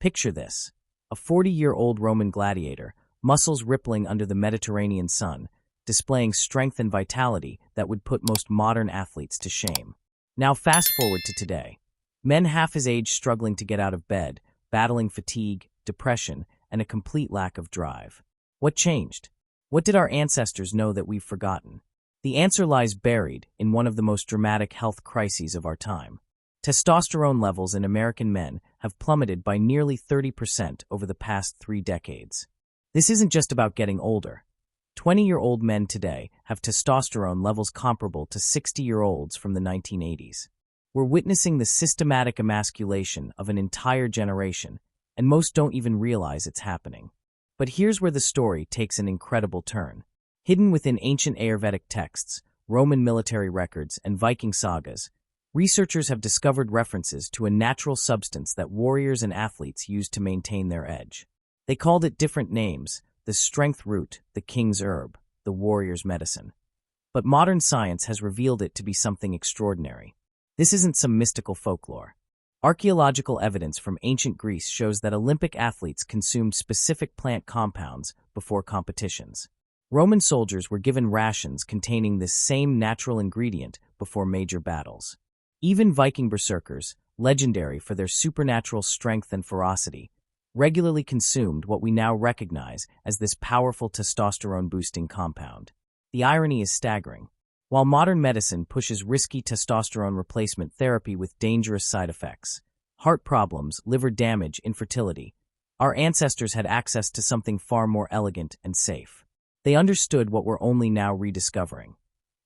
Picture this: a 40-year-old Roman gladiator, muscles rippling under the Mediterranean sun, displaying strength and vitality that would put most modern athletes to shame. Now fast forward to today. Men half his age struggling to get out of bed, battling fatigue, depression, and a complete lack of drive. What changed? What did our ancestors know that we've forgotten? The answer lies buried in one of the most dramatic health crises of our time. Testosterone levels in American men have plummeted by nearly 30% over the past 3 decades. This isn't just about getting older. 20-year-old men today have testosterone levels comparable to 60-year-olds from the 1980s. We're witnessing the systematic emasculation of an entire generation, and most don't even realize it's happening. But here's where the story takes an incredible turn. Hidden within ancient Ayurvedic texts, Roman military records, and Viking sagas, researchers have discovered references to a natural substance that warriors and athletes used to maintain their edge. They called it different names: the strength root, the king's herb, the warrior's medicine. But modern science has revealed it to be something extraordinary. This isn't some mystical folklore. Archaeological evidence from ancient Greece shows that Olympic athletes consumed specific plant compounds before competitions. Roman soldiers were given rations containing this same natural ingredient before major battles. Even Viking berserkers, legendary for their supernatural strength and ferocity, regularly consumed what we now recognize as this powerful testosterone-boosting compound. The irony is staggering. While modern medicine pushes risky testosterone replacement therapy with dangerous side effects, heart problems, liver damage, infertility, our ancestors had access to something far more elegant and safe. They understood what we're only now rediscovering.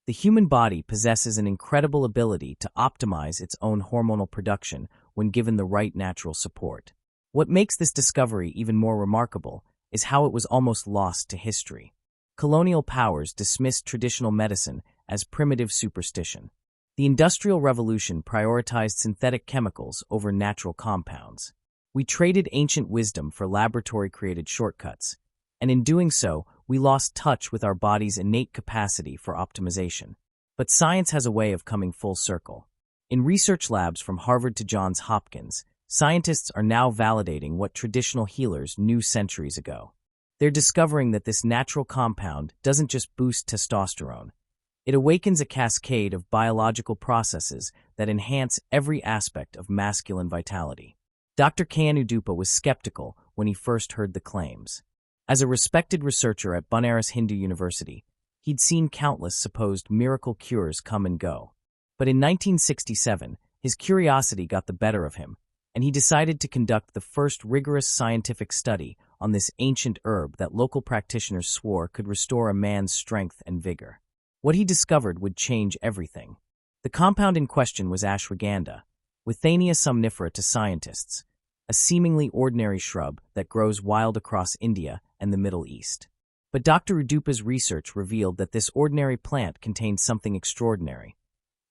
The human body possesses an incredible ability to optimize its own hormonal production when given the right natural support. What makes this discovery even more remarkable is how it was almost lost to history. Colonial powers dismissed traditional medicine as primitive superstition. The Industrial Revolution prioritized synthetic chemicals over natural compounds. We traded ancient wisdom for laboratory-created shortcuts, and in doing so, we lost touch with our body's innate capacity for optimization. But science has a way of coming full circle. In research labs from Harvard to Johns Hopkins, scientists are now validating what traditional healers knew centuries ago. They're discovering that this natural compound doesn't just boost testosterone. It awakens a cascade of biological processes that enhance every aspect of masculine vitality. Dr. Keanu Dupa was skeptical when he first heard the claims. As a respected researcher at Banaras Hindu University, he'd seen countless supposed miracle cures come and go. But in 1967, his curiosity got the better of him, and he decided to conduct the first rigorous scientific study on this ancient herb that local practitioners swore could restore a man's strength and vigor. What he discovered would change everything. The compound in question was ashwagandha, Withania somnifera to scientists, a seemingly ordinary shrub that grows wild across India and the Middle East. But Dr. Udupa's research revealed that this ordinary plant contained something extraordinary,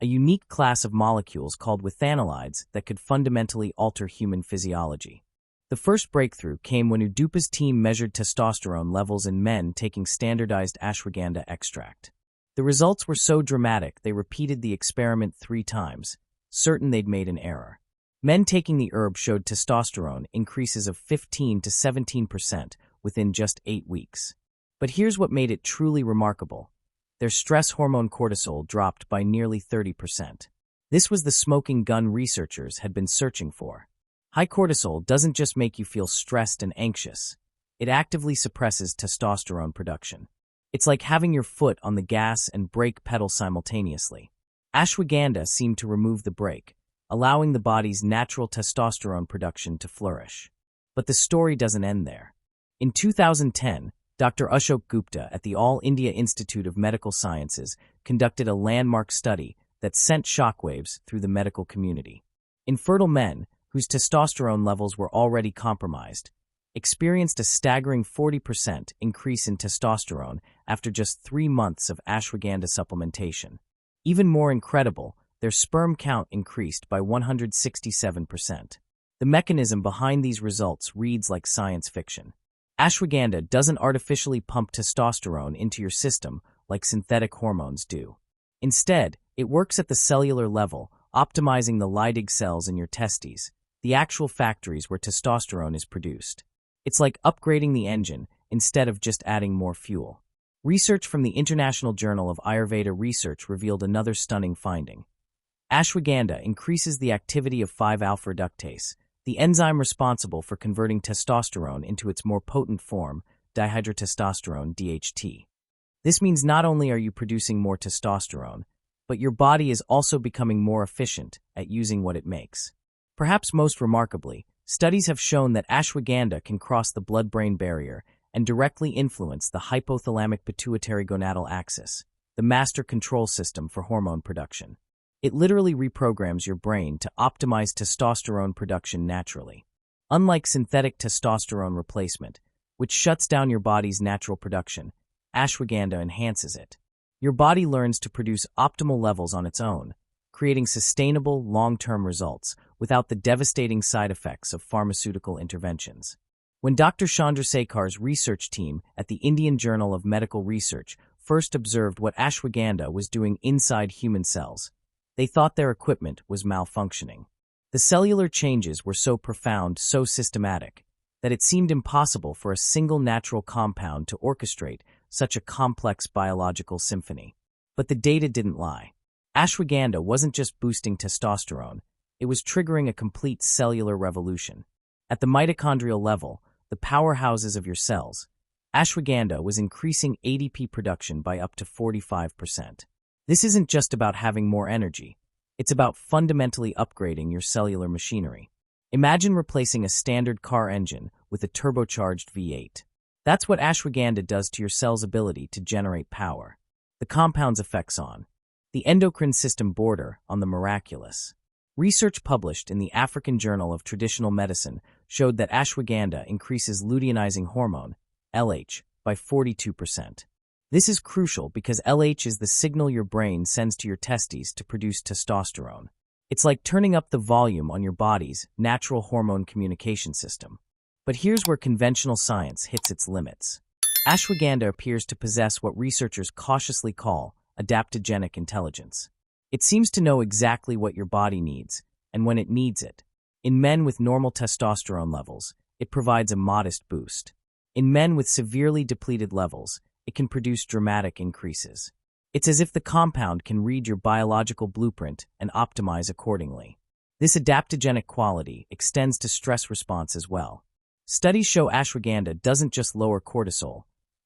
a unique class of molecules called withanolides that could fundamentally alter human physiology. The first breakthrough came when Udupa's team measured testosterone levels in men taking standardized ashwagandha extract. The results were so dramatic they repeated the experiment 3 times, certain they'd made an error. Men taking the herb showed testosterone increases of 15 to 17% within just 8 weeks. But here's what made it truly remarkable. Their stress hormone cortisol dropped by nearly 30%. This was the smoking gun researchers had been searching for. High cortisol doesn't just make you feel stressed and anxious. It actively suppresses testosterone production. It's like having your foot on the gas and brake pedal simultaneously. Ashwagandha seemed to remove the brake, allowing the body's natural testosterone production to flourish. But the story doesn't end there. In 2010, Dr. Ashok Gupta at the All India Institute of Medical Sciences conducted a landmark study that sent shockwaves through the medical community. Infertile men, whose testosterone levels were already compromised, experienced a staggering 40% increase in testosterone after just 3 months of ashwagandha supplementation. Even more incredible, their sperm count increased by 167%. The mechanism behind these results reads like science fiction. Ashwagandha doesn't artificially pump testosterone into your system like synthetic hormones do. Instead, it works at the cellular level, optimizing the Leydig cells in your testes, the actual factories where testosterone is produced. It's like upgrading the engine instead of just adding more fuel. Research from the International Journal of Ayurveda Research revealed another stunning finding. Ashwagandha increases the activity of 5-alpha reductase, the enzyme responsible for converting testosterone into its more potent form, dihydrotestosterone (DHT). This means not only are you producing more testosterone, but your body is also becoming more efficient at using what it makes. Perhaps most remarkably, studies have shown that ashwagandha can cross the blood-brain barrier and directly influence the hypothalamic-pituitary-gonadal axis, the master control system for hormone production. It literally reprograms your brain to optimize testosterone production naturally. Unlike synthetic testosterone replacement, which shuts down your body's natural production, ashwagandha enhances it. Your body learns to produce optimal levels on its own, creating sustainable, long-term results without the devastating side effects of pharmaceutical interventions. When Dr. Chandrasekhar's research team at the Indian Journal of Medical Research first observed what ashwagandha was doing inside human cells, they thought their equipment was malfunctioning. The cellular changes were so profound, so systematic, that it seemed impossible for a single natural compound to orchestrate such a complex biological symphony. But the data didn't lie. Ashwagandha wasn't just boosting testosterone, it was triggering a complete cellular revolution. At the mitochondrial level, the powerhouses of your cells, ashwagandha was increasing ADP production by up to 45%. This isn't just about having more energy, it's about fundamentally upgrading your cellular machinery. Imagine replacing a standard car engine with a turbocharged V8. That's what ashwagandha does to your cell's ability to generate power. The compound's effects on the endocrine system border on the miraculous. Research published in the African Journal of Traditional Medicine showed that ashwagandha increases luteinizing hormone, LH, by 42%. This is crucial because LH is the signal your brain sends to your testes to produce testosterone. It's like turning up the volume on your body's natural hormone communication system. But here's where conventional science hits its limits. Ashwagandha appears to possess what researchers cautiously call adaptogenic intelligence. It seems to know exactly what your body needs and when it needs it. In men with normal testosterone levels, it provides a modest boost. In men with severely depleted levels, it can produce dramatic increases. It's as if the compound can read your biological blueprint and optimize accordingly. This adaptogenic quality extends to stress response as well. Studies show ashwagandha doesn't just lower cortisol,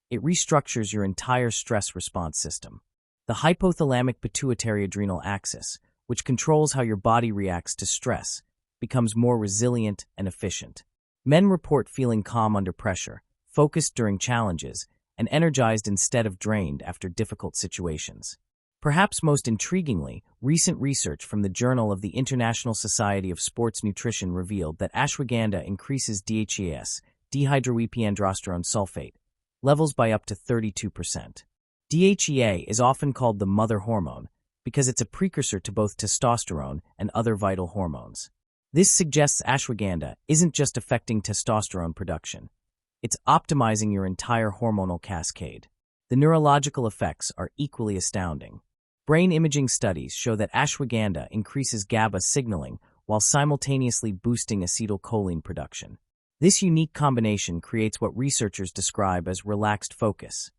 it restructures your entire stress response system. The hypothalamic-pituitary-adrenal axis, which controls how your body reacts to stress, becomes more resilient and efficient. Men report feeling calm under pressure, focused during challenges, and energized instead of drained after difficult situations. Perhaps most intriguingly, recent research from the Journal of the International Society of Sports Nutrition revealed that ashwagandha increases DHEAS, dihydroepiandrosterone sulfate, levels by up to 32%. DHEA is often called the mother hormone because it's a precursor to both testosterone and other vital hormones. This suggests ashwagandha isn't just affecting testosterone production. It's optimizing your entire hormonal cascade. The neurological effects are equally astounding. Brain imaging studies show that ashwagandha increases GABA signaling while simultaneously boosting acetylcholine production. This unique combination creates what researchers describe as relaxed focus,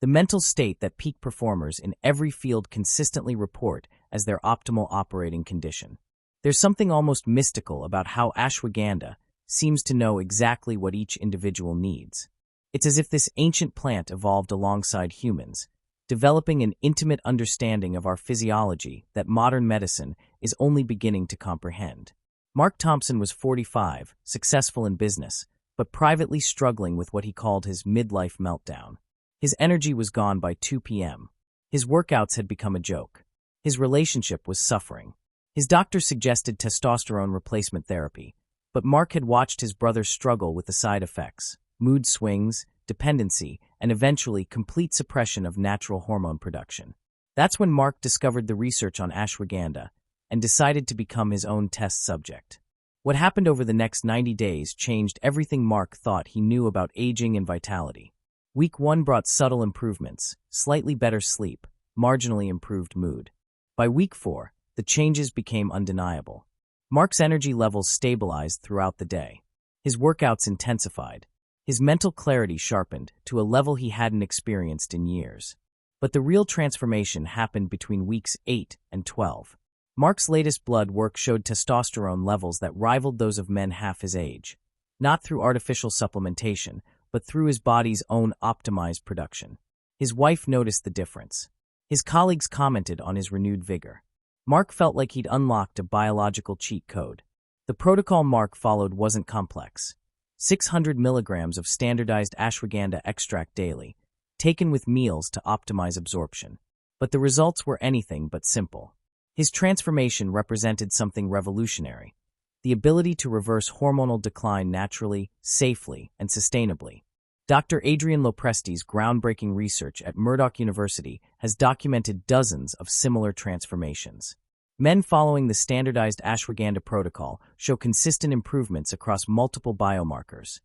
the mental state that peak performers in every field consistently report as their optimal operating condition. There's something almost mystical about how ashwagandha seems to know exactly what each individual needs. It's as if this ancient plant evolved alongside humans, developing an intimate understanding of our physiology that modern medicine is only beginning to comprehend. Mark Thompson was 45, successful in business, but privately struggling with what he called his midlife meltdown. His energy was gone by 2 p.m. His workouts had become a joke. His relationship was suffering. His doctor suggested testosterone replacement therapy, but Mark had watched his brother struggle with the side effects, mood swings, dependency, and eventually complete suppression of natural hormone production. That's when Mark discovered the research on ashwagandha and decided to become his own test subject. What happened over the next 90 days changed everything Mark thought he knew about aging and vitality. Week 1 brought subtle improvements, slightly better sleep, marginally improved mood. By week 4, the changes became undeniable. Mark's energy levels stabilized throughout the day. His workouts intensified. His mental clarity sharpened to a level he hadn't experienced in years. But the real transformation happened between weeks 8 and 12. Mark's latest blood work showed testosterone levels that rivaled those of men half his age, not through artificial supplementation, but through his body's own optimized production. His wife noticed the difference. His colleagues commented on his renewed vigor. Mark felt like he'd unlocked a biological cheat code. The protocol Mark followed wasn't complex. 600 milligrams of standardized ashwagandha extract daily, taken with meals to optimize absorption. But the results were anything but simple. His transformation represented something revolutionary: the ability to reverse hormonal decline naturally, safely, and sustainably. Dr. Adrian Lopresti's groundbreaking research at Murdoch University has documented dozens of similar transformations. Men following the standardized ashwagandha protocol show consistent improvements across multiple biomarkers: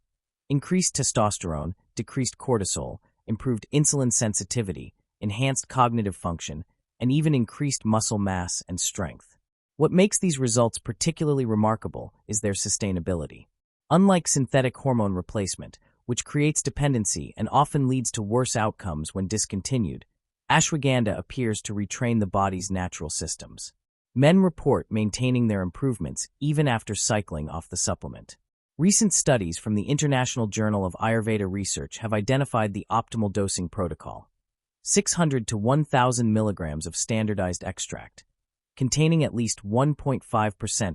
increased testosterone, decreased cortisol, improved insulin sensitivity, enhanced cognitive function, and even increased muscle mass and strength. What makes these results particularly remarkable is their sustainability. Unlike synthetic hormone replacement, which creates dependency and often leads to worse outcomes when discontinued, ashwagandha appears to retrain the body's natural systems. Men report maintaining their improvements even after cycling off the supplement. Recent studies from the International Journal of Ayurveda Research have identified the optimal dosing protocol: 600 to 1,000 milligrams of standardized extract, containing at least 1.5%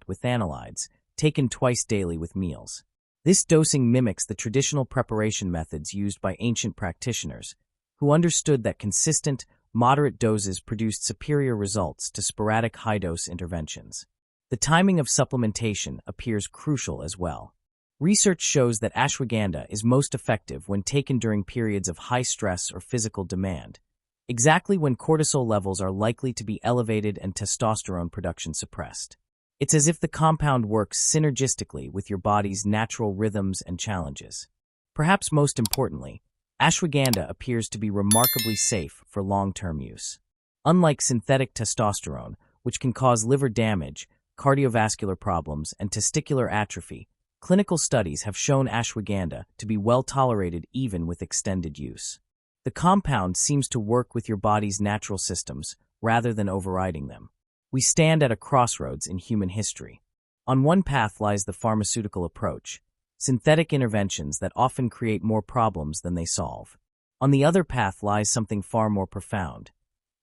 withanolides, taken twice daily with meals. This dosing mimics the traditional preparation methods used by ancient practitioners, who understood that consistent, moderate doses produced superior results to sporadic high-dose interventions. The timing of supplementation appears crucial as well. Research shows that ashwagandha is most effective when taken during periods of high stress or physical demand, exactly when cortisol levels are likely to be elevated and testosterone production suppressed. It's as if the compound works synergistically with your body's natural rhythms and challenges. Perhaps most importantly, ashwagandha appears to be remarkably safe for long-term use. Unlike synthetic testosterone, which can cause liver damage, cardiovascular problems, and testicular atrophy, clinical studies have shown ashwagandha to be well tolerated even with extended use. The compound seems to work with your body's natural systems rather than overriding them. We stand at a crossroads in human history. On one path lies the pharmaceutical approach, synthetic interventions that often create more problems than they solve. On the other path lies something far more profound: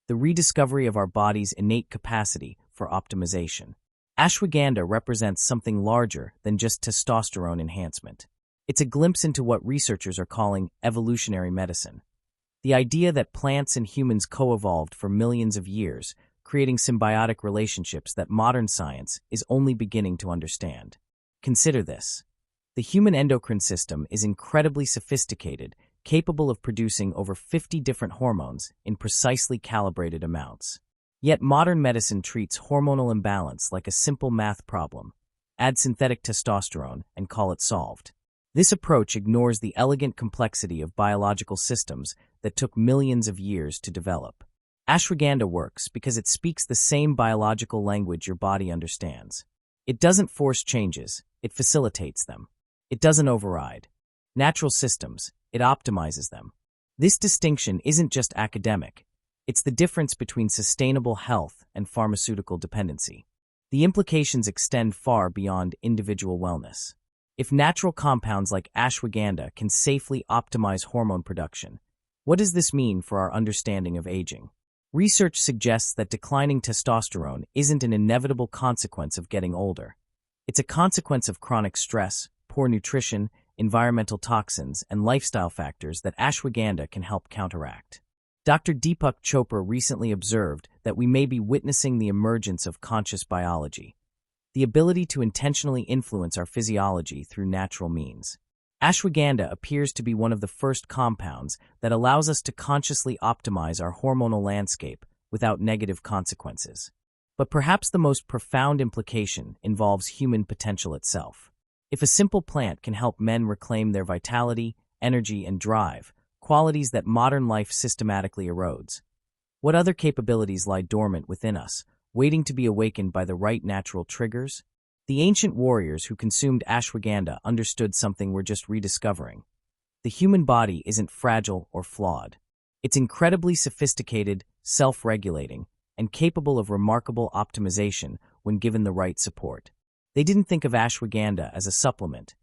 the rediscovery of our body's innate capacity for optimization. Ashwagandha represents something larger than just testosterone enhancement. It's a glimpse into what researchers are calling evolutionary medicine. The idea that plants and humans co-evolved for millions of years, creating symbiotic relationships that modern science is only beginning to understand. Consider this. The human endocrine system is incredibly sophisticated, capable of producing over 50 different hormones in precisely calibrated amounts. Yet modern medicine treats hormonal imbalance like a simple math problem: add synthetic testosterone and call it solved. This approach ignores the elegant complexity of biological systems that took millions of years to develop. Ashwagandha works because it speaks the same biological language your body understands. It doesn't force changes, it facilitates them. It doesn't override natural systems, it optimizes them. This distinction isn't just academic. It's the difference between sustainable health and pharmaceutical dependency. The implications extend far beyond individual wellness. If natural compounds like ashwagandha can safely optimize hormone production, what does this mean for our understanding of aging? Research suggests that declining testosterone isn't an inevitable consequence of getting older. It's a consequence of chronic stress, poor nutrition, environmental toxins, and lifestyle factors that ashwagandha can help counteract. Dr. Deepak Chopra recently observed that we may be witnessing the emergence of conscious biology, the ability to intentionally influence our physiology through natural means. Ashwagandha appears to be one of the first compounds that allows us to consciously optimize our hormonal landscape without negative consequences. But perhaps the most profound implication involves human potential itself. If a simple plant can help men reclaim their vitality, energy, and drive, qualities that modern life systematically erodes, what other capabilities lie dormant within us, waiting to be awakened by the right natural triggers? The ancient warriors who consumed ashwagandha understood something we're just rediscovering. The human body isn't fragile or flawed. It's incredibly sophisticated, self-regulating, and capable of remarkable optimization when given the right support. They didn't think of ashwagandha as a supplement.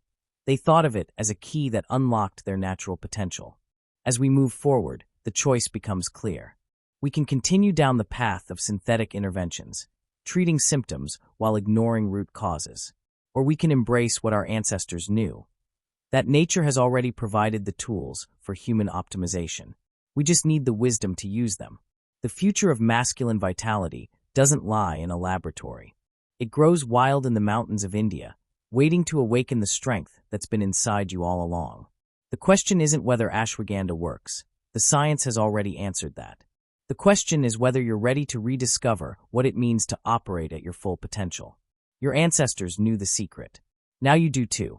They thought of it as a key that unlocked their natural potential. As we move forward, the choice becomes clear. We can continue down the path of synthetic interventions, treating symptoms while ignoring root causes. Or we can embrace what our ancestors knew, that nature has already provided the tools for human optimization. We just need the wisdom to use them. The future of masculine vitality doesn't lie in a laboratory. It grows wild in the mountains of India, waiting to awaken the strength that's been inside you all along. The question isn't whether ashwagandha works. The science has already answered that. The question is whether you're ready to rediscover what it means to operate at your full potential. Your ancestors knew the secret. Now you do too.